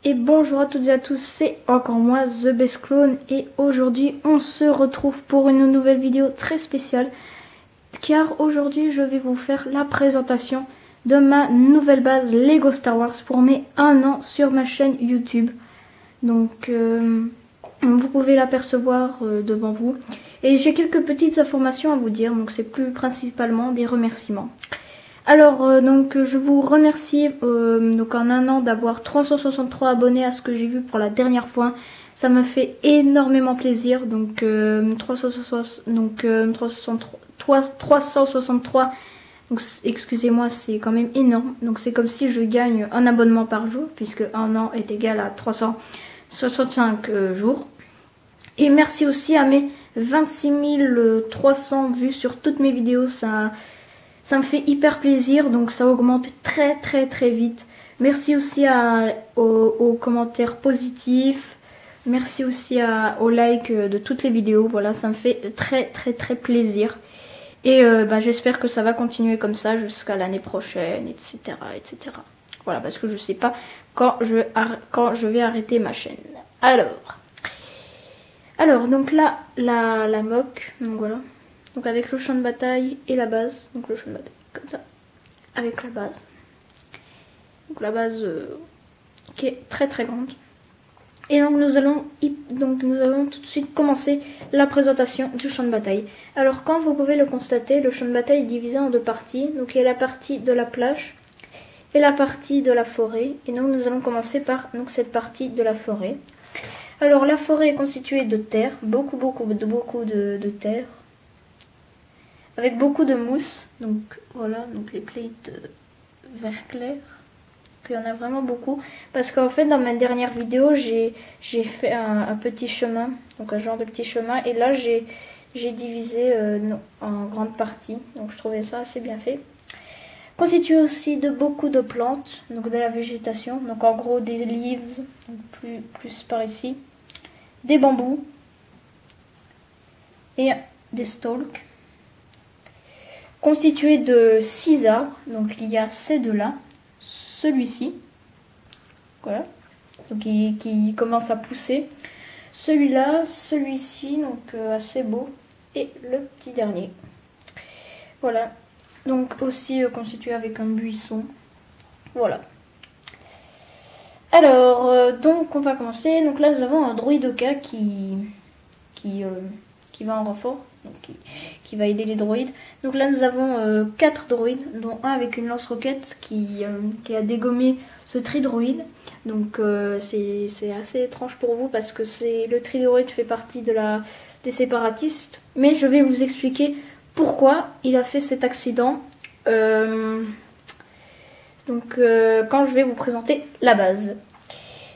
Et bonjour à toutes et à tous, c'est encore moi, The Best Clone, et aujourd'hui on se retrouve pour une nouvelle vidéo très spéciale, car aujourd'hui je vais vous faire la présentation de ma nouvelle base Lego Star Wars pour mes 1 an sur ma chaîne YouTube. Donc vous pouvez l'apercevoir devant vous, et j'ai quelques petites informations à vous dire, donc c'est plus principalement des remerciements. Alors, donc je vous remercie donc en 1 an d'avoir 363 abonnés à ce que j'ai vu pour la dernière fois. Ça me fait énormément plaisir. Donc 363, donc excusez-moi, c'est quand même énorme. Donc c'est comme si je gagne un abonnement par jour, puisque 1 an est égal à 365 jours. Et merci aussi à mes 26 300 vues sur toutes mes vidéos. Ça me fait hyper plaisir, donc ça augmente très vite. Merci aussi aux commentaires positifs. Merci aussi aux likes de toutes les vidéos. Voilà, ça me fait très plaisir. Et j'espère que ça va continuer comme ça jusqu'à l'année prochaine, etc. Voilà, parce que je sais pas quand je vais arrêter ma chaîne. Alors donc là, la moque, donc voilà. Donc avec le champ de bataille et la base. Donc le champ de bataille comme ça. Avec la base. Donc la base qui est très grande. Et donc nous allons tout de suite commencer la présentation du champ de bataille. Alors comme vous pouvez le constater, le champ de bataille est divisé en 2 parties. Donc il y a la partie de la plage et la partie de la forêt. Et donc nous allons commencer par cette partie de la forêt. Alors la forêt est constituée de terre. Beaucoup de terre. Avec beaucoup de mousse, donc voilà, donc les plates vert clair. Il y en a vraiment beaucoup, parce qu'en fait dans ma dernière vidéo j'ai fait un petit chemin, donc un genre de petit chemin, et là j'ai divisé en grandes parties, donc je trouvais ça assez bien fait. Constitué aussi de beaucoup de plantes, donc de la végétation, donc en gros des leaves, plus par ici, des bambous et des stalks. Constitué de 6 arbres, donc il y a ces 2-là, celui-ci, voilà, donc qui commence à pousser, celui-là, celui-ci, donc assez beau, et le petit dernier. Voilà, donc aussi constitué avec un buisson, voilà. Alors, donc on va commencer, donc là nous avons un droïde Oka qui va en renfort. Donc, qui va aider les droïdes. Donc là nous avons 4 droïdes, dont un avec une lance-roquette qui a dégommé ce tridroïde. Donc c'est assez étrange pour vous parce que le tridroïde fait partie des séparatistes. Mais je vais vous expliquer pourquoi il a fait cet accident. Quand je vais vous présenter la base.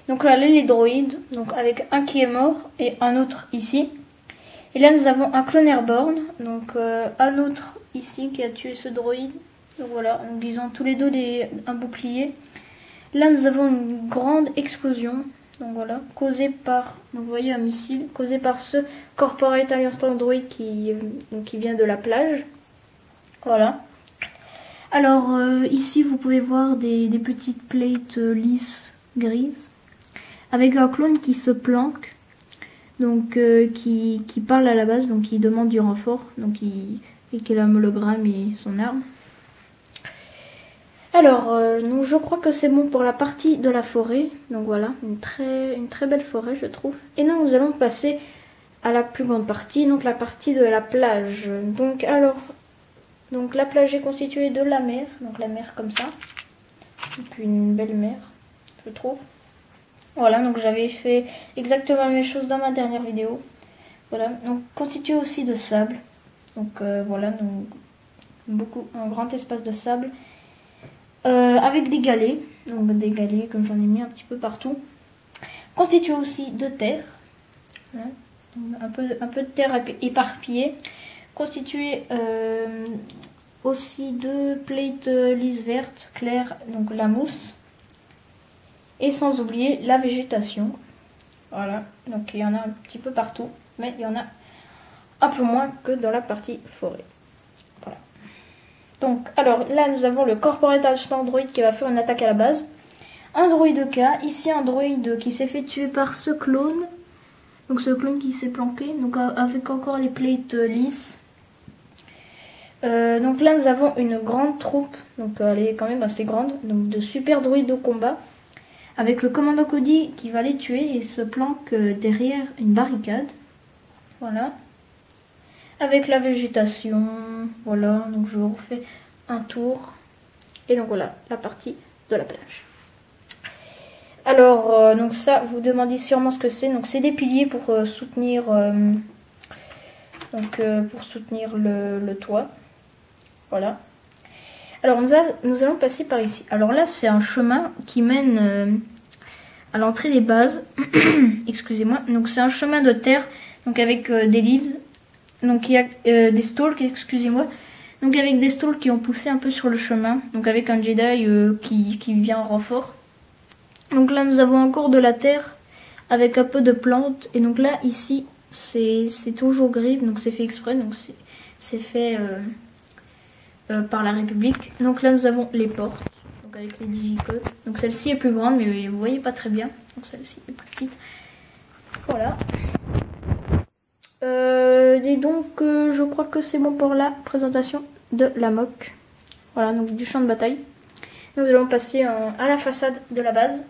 Donc là les droïdes, donc avec un qui est mort et un autre ici. Et là nous avons un clone airborne, donc un autre ici qui a tué ce droïde. Donc voilà, donc ils ont tous les deux un bouclier. Là nous avons une grande explosion, donc voilà, causée par, donc vous voyez un missile, causé par ce Corporate Alliance Android qui vient de la plage. Voilà. Alors ici vous pouvez voir des petites plates lisses grises, avec un clone qui se planque. Donc qui parle à la base, donc qui demande du renfort, donc et qui a l'hologramme et son arme. Alors, donc je crois que c'est bon pour la partie de la forêt. Donc voilà, une très belle forêt je trouve. Et là nous allons passer à la plus grande partie, donc la partie de la plage. Donc la plage est constituée de la mer, donc la mer comme ça. Donc une belle mer, je trouve. Voilà, donc j'avais fait exactement la même chose dans ma dernière vidéo. Voilà, donc constitué aussi de sable. Donc voilà, un grand espace de sable. Avec des galets, donc des galets comme j'en ai mis un petit peu partout. Constitué aussi de terre. Voilà, un peu de terre éparpillée. Constitué aussi de plates lisses vertes, claires, donc la mousse. Et sans oublier la végétation. Voilà, donc il y en a un petit peu partout, mais il y en a un peu moins que dans la partie forêt. Voilà. Donc, alors là nous avons le Corporate Alliance Android qui va faire une attaque à la base. un droïde K. Ici un droïde qui s'est fait tuer par ce clone. Donc ce clone qui s'est planqué. Donc avec encore les plates lisses. Donc là nous avons une grande troupe. Donc elle est quand même assez grande. Donc de super droïdes de combat. Avec le commandant Cody qui va les tuer et se planque derrière une barricade. Voilà. Avec la végétation. Voilà. Donc je refais un tour. Et donc voilà la partie de la plage. Alors donc ça vous demandez sûrement ce que c'est. Donc c'est des piliers pour soutenir le toit. Voilà. Alors nous allons passer par ici. Alors là c'est un chemin qui mène à l'entrée des bases. Excusez-moi. Donc c'est un chemin de terre. Donc avec des livres. Donc il y a des stalks, excusez-moi. Donc avec des stalks qui ont poussé un peu sur le chemin. Donc avec un Jedi qui vient en renfort. Donc là nous avons encore de la terre avec un peu de plantes. Et donc là ici c'est toujours gris. Donc c'est fait exprès. Donc c'est fait par la République. Donc là nous avons les portes. Donc avec les digicodes. Donc celle-ci est plus grande mais vous voyez pas très bien. Donc celle-ci est plus petite. Voilà. Et donc je crois que c'est bon pour la présentation de la mock. Voilà, donc du champ de bataille. Nous allons passer à la façade de la base.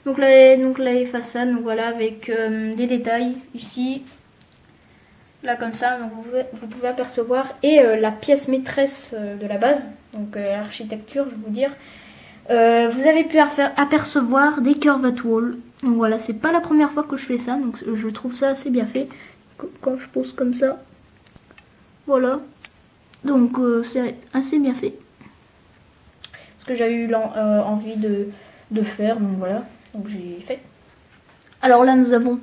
Donc là les façades, donc voilà, avec des détails ici. Là comme ça, donc vous pouvez apercevoir. Et la pièce maîtresse de la base, donc l'architecture, je vais vous dire. Vous avez pu apercevoir des curved walls. Donc voilà, c'est pas la première fois que je fais ça, donc je trouve ça assez bien fait. Quand je pose comme ça, voilà, donc c'est assez bien fait. Ce que j'avais eu envie de faire, donc voilà, donc j'ai fait. Alors là nous avons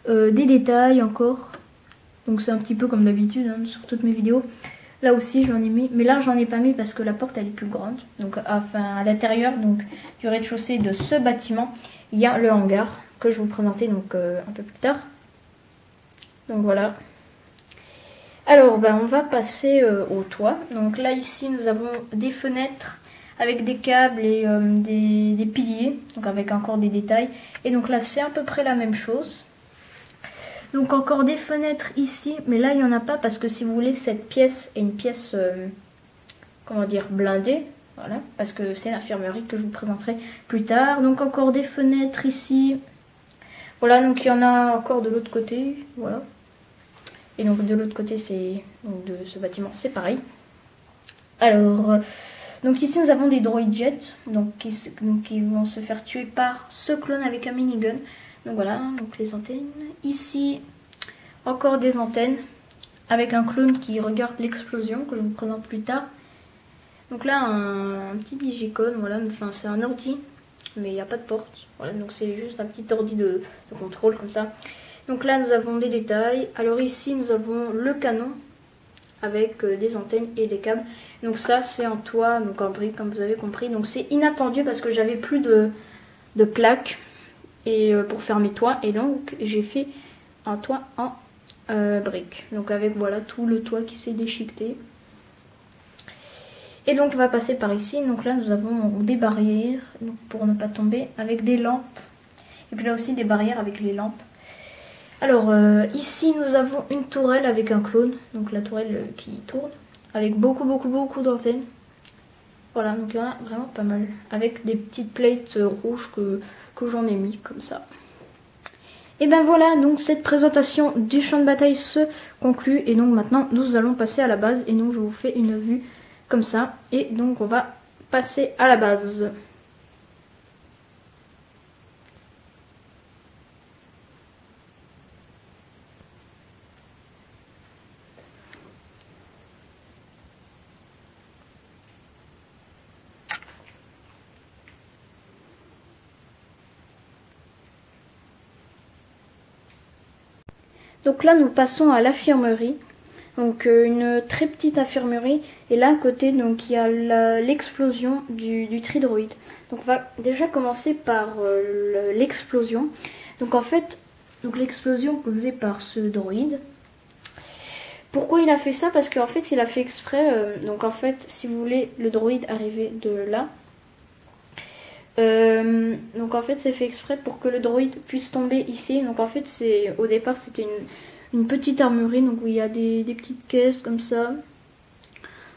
des détails encore, donc c'est un petit peu comme d'habitude hein, sur toutes mes vidéos. Là aussi j'en ai mis, mais là j'en ai pas mis parce que la porte elle est plus grande. Donc enfin à l'intérieur donc du rez-de-chaussée de ce bâtiment, il y a le hangar que je vais vous présenter donc un peu plus tard. Donc voilà. Alors on va passer au toit. Donc là ici nous avons des fenêtres avec des câbles et des piliers. Donc avec encore des détails. Et donc là c'est à peu près la même chose. Donc encore des fenêtres ici. Mais là il n'y en a pas parce que si vous voulez cette pièce est une pièce comment dire blindée. Voilà. Parce que c'est l'infirmerie que je vous présenterai plus tard. Donc encore des fenêtres ici. Voilà, donc il y en a encore de l'autre côté. Voilà. Et donc de l'autre côté de ce bâtiment c'est pareil. Alors donc ici nous avons des droid jets qui vont se faire tuer par ce clone avec un minigun. Donc voilà, donc les antennes. Ici encore des antennes avec un clone qui regarde l'explosion que je vous présente plus tard. Donc là un petit digicode, voilà, enfin c'est un ordi mais il n'y a pas de porte. Voilà, donc c'est juste un petit ordi de contrôle comme ça. Donc là nous avons des détails. Alors ici nous avons le canon avec des antennes et des câbles. Donc ça c'est en toit, donc en brique comme vous avez compris. Donc c'est inattendu parce que j'avais plus de plaques et pour faire mes toits. Et donc j'ai fait un toit en brique. Donc avec voilà tout le toit qui s'est déchiqueté. Et donc on va passer par ici. Donc là nous avons des barrières donc, pour ne pas tomber avec des lampes. Et puis là aussi des barrières avec les lampes. Alors ici nous avons une tourelle avec un clone, donc la tourelle qui tourne, avec beaucoup d'antennes. Voilà, donc il y en a vraiment pas mal, avec des petites plates rouges que j'en ai mis comme ça. Et ben voilà, donc cette présentation du champ de bataille se conclut, et donc maintenant nous allons passer à la base, et donc je vous fais une vue comme ça, et donc on va passer à la base. Donc là nous passons à l'infirmerie, donc une très petite infirmerie, et là à côté donc il y a l'explosion du tridroïde. Donc on va déjà commencer par l'explosion. Donc en fait l'explosion causée par ce droïde. Pourquoi il a fait ça? Parce qu'en fait il a fait exprès, donc en fait si vous voulez le droïde arriver de là, Donc en fait c'est fait exprès pour que le droïde puisse tomber ici. Donc en fait au départ c'était une petite armurerie, donc où il y a des petites caisses comme ça.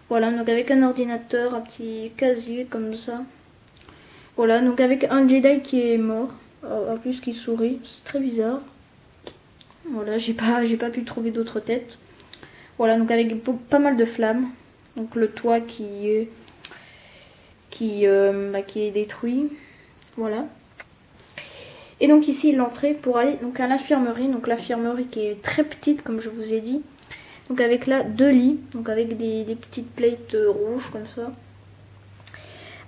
Voilà, donc avec un ordinateur, un petit casier comme ça. Voilà, donc avec un Jedi qui est mort, en plus qui sourit, c'est très bizarre. Voilà, j'ai pas pu trouver d'autres têtes. Voilà, donc avec pas mal de flammes. Donc le toit qui est détruit. Voilà. Et donc ici l'entrée pour aller donc à l'infirmerie. Donc l'infirmerie qui est très petite comme je vous ai dit. Donc avec là 2 lits. Donc avec des petites plates rouges comme ça.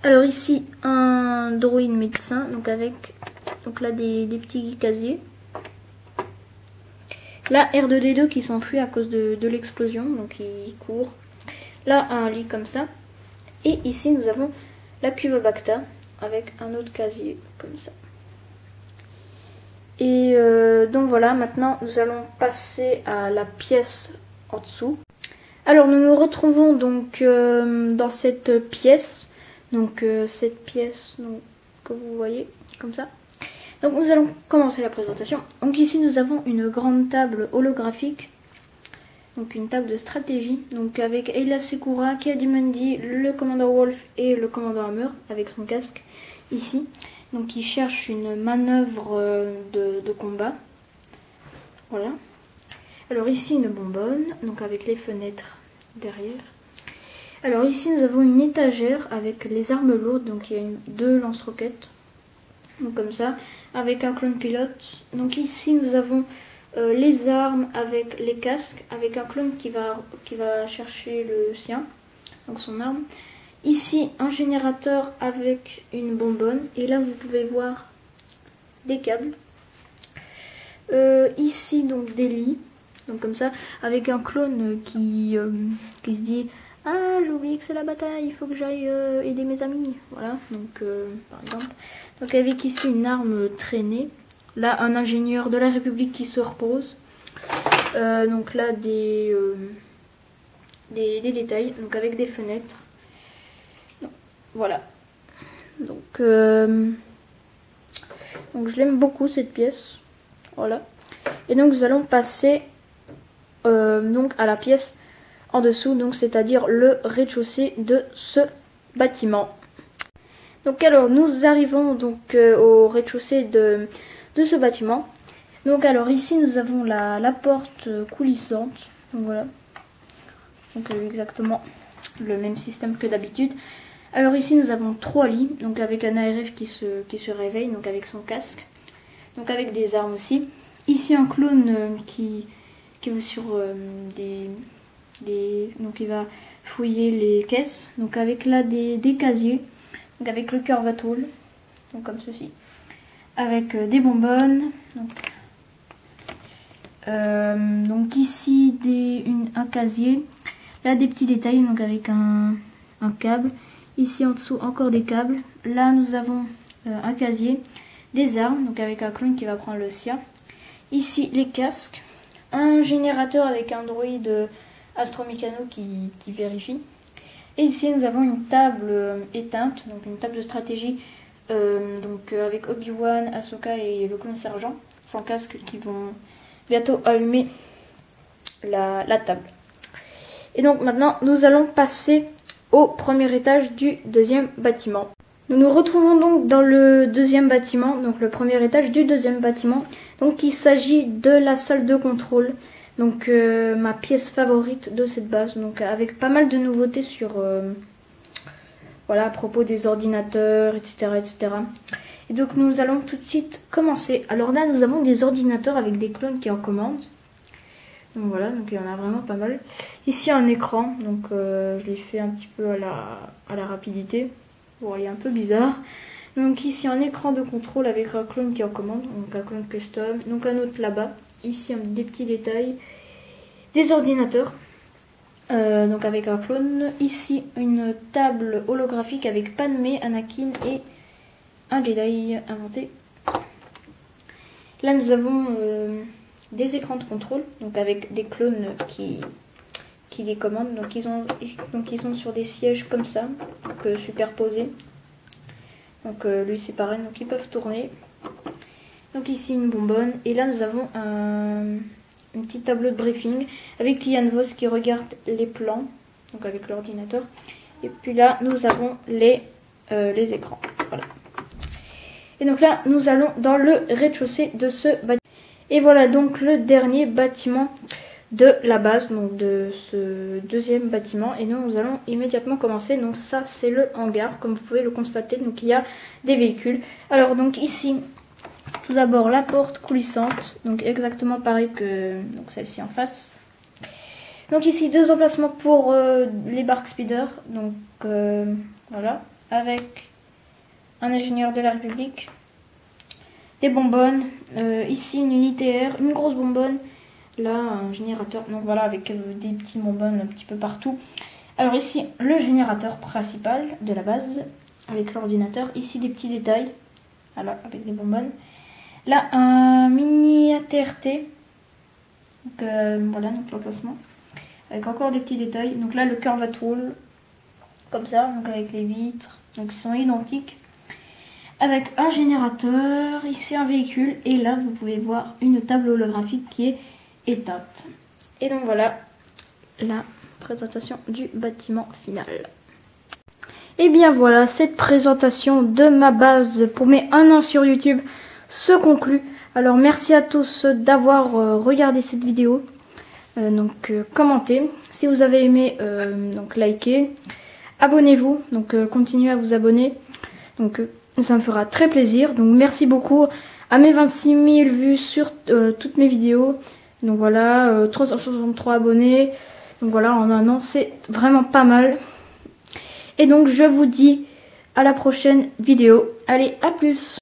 Alors ici un droïde médecin. Donc avec là des petits casiers. Là R2D2 qui s'enfuit à cause de l'explosion. Donc il court. Là un lit comme ça. Et ici nous avons la cuve Bacta avec un autre casier comme ça. Et donc voilà, maintenant nous allons passer à la pièce en dessous. Alors nous nous retrouvons donc dans cette pièce. Donc cette pièce donc, que vous voyez comme ça. Donc nous allons commencer la présentation. Donc ici nous avons une grande table holographique. Donc une table de stratégie, donc avec Aayla Secura, Ki-Adi-Mundi, le commandant Wolf et le commandant Hammer avec son casque ici. Donc il cherche une manœuvre de combat. Voilà. Alors ici une bonbonne, donc avec les fenêtres derrière. Alors ici nous avons une étagère avec les armes lourdes, donc il y a 2 lance-roquettes. Donc comme ça, avec un clone pilote. Donc ici nous avons les armes avec les casques, avec un clone qui va chercher le sien, donc son arme. Ici un générateur avec une bonbonne, et là vous pouvez voir des câbles. Ici donc des lits, donc comme ça, avec un clone qui se dit « Ah, j'ai oublié que c'est la bataille, il faut que j'aille aider mes amis ». Voilà, donc par exemple. Donc avec ici une arme traînée. Là, un ingénieur de la République qui se repose. Donc là, des détails, donc avec des fenêtres. Voilà. Donc je l'aime beaucoup cette pièce. Voilà. Et donc nous allons passer donc à la pièce en dessous, donc c'est-à-dire le rez-de-chaussée de ce bâtiment. Donc alors nous arrivons donc au rez-de-chaussée de ce bâtiment. Donc alors ici nous avons la porte coulissante. Donc voilà. Donc exactement le même système que d'habitude. Alors ici nous avons 3 lits, donc avec un ARF qui se réveille, donc avec son casque. Donc avec des armes aussi. Ici un clone qui va sur donc il va fouiller les caisses. Donc avec là des casiers. Donc avec le curvatole. Donc comme ceci. Avec des bonbonnes. Donc ici un casier. Là des petits détails, donc avec un câble. Ici en dessous encore des câbles. Là nous avons un casier. Des armes, donc avec un clone qui va prendre le sien. Ici les casques. Un générateur avec un droïde astromécano qui vérifie. Et ici nous avons une table éteinte, donc une table de stratégie. Avec Obi-Wan, Ahsoka et le clone sergent sans casque qui vont bientôt allumer la table. Et donc maintenant nous allons passer au premier étage du deuxième bâtiment. Nous nous retrouvons donc dans le deuxième bâtiment, donc le premier étage du deuxième bâtiment. Donc il s'agit de la salle de contrôle, donc ma pièce favorite de cette base, donc avec pas mal de nouveautés sur voilà, à propos des ordinateurs, etc., etc. Et donc nous allons tout de suite commencer. Alors là nous avons des ordinateurs avec des clones qui en commandent. Donc voilà, donc il y en a vraiment pas mal. Ici un écran, donc je l'ai fait un petit peu à la rapidité. Bon, il est un peu bizarre. Donc ici un écran de contrôle avec un clone qui en commande, donc un clone custom. Donc un autre là-bas. Ici des petits détails. Des ordinateurs. Donc avec un clone. Ici une table holographique avec Padmé, Anakin et un Jedi inventé. Là nous avons des écrans de contrôle, donc avec des clones qui les commandent. Donc ils sont sur des sièges comme ça, donc superposés. Donc lui c'est pareil, donc ils peuvent tourner. Donc ici une bonbonne. Et là nous avons un petit tableau de briefing avec Liane Vos qui regarde les plans, donc avec l'ordinateur. Et puis là nous avons les écrans. Voilà. Et donc là nous allons dans le rez-de-chaussée de ce bâtiment. Et voilà donc le dernier bâtiment de la base, donc de ce deuxième bâtiment. Et nous allons immédiatement commencer. Donc ça c'est le hangar, comme vous pouvez le constater. Donc il y a des véhicules. Alors donc ici, tout d'abord la porte coulissante. Donc exactement pareil que celle-ci en face. Donc ici 2 emplacements pour les Bark Speeder. Donc voilà, avec un ingénieur de la République. Des bonbonnes, ici une unité air, une grosse bonbonne, là un générateur, donc voilà avec des petits bonbonnes un petit peu partout. Alors ici le générateur principal de la base avec l'ordinateur, ici des petits détails, voilà avec des bonbonnes. Là un mini ATRT, donc voilà donc l'emplacement, avec encore des petits détails. Donc là le curve tool, comme ça, donc avec les vitres, donc ils sont identiques. Avec un générateur, ici un véhicule, et là vous pouvez voir une table holographique qui est éteinte. Et donc voilà la présentation du bâtiment final. Et bien voilà, cette présentation de ma base pour mes 1 an sur YouTube se conclut. Alors merci à tous d'avoir regardé cette vidéo. Commentez. Si vous avez aimé, donc likez. Abonnez-vous, donc continuez à vous abonner. Donc ça me fera très plaisir. Donc merci beaucoup à mes 26 000 vues sur toutes mes vidéos. Donc voilà, 363 abonnés. Donc voilà, en 1 an, c'est vraiment pas mal. Et donc je vous dis à la prochaine vidéo. Allez, à plus!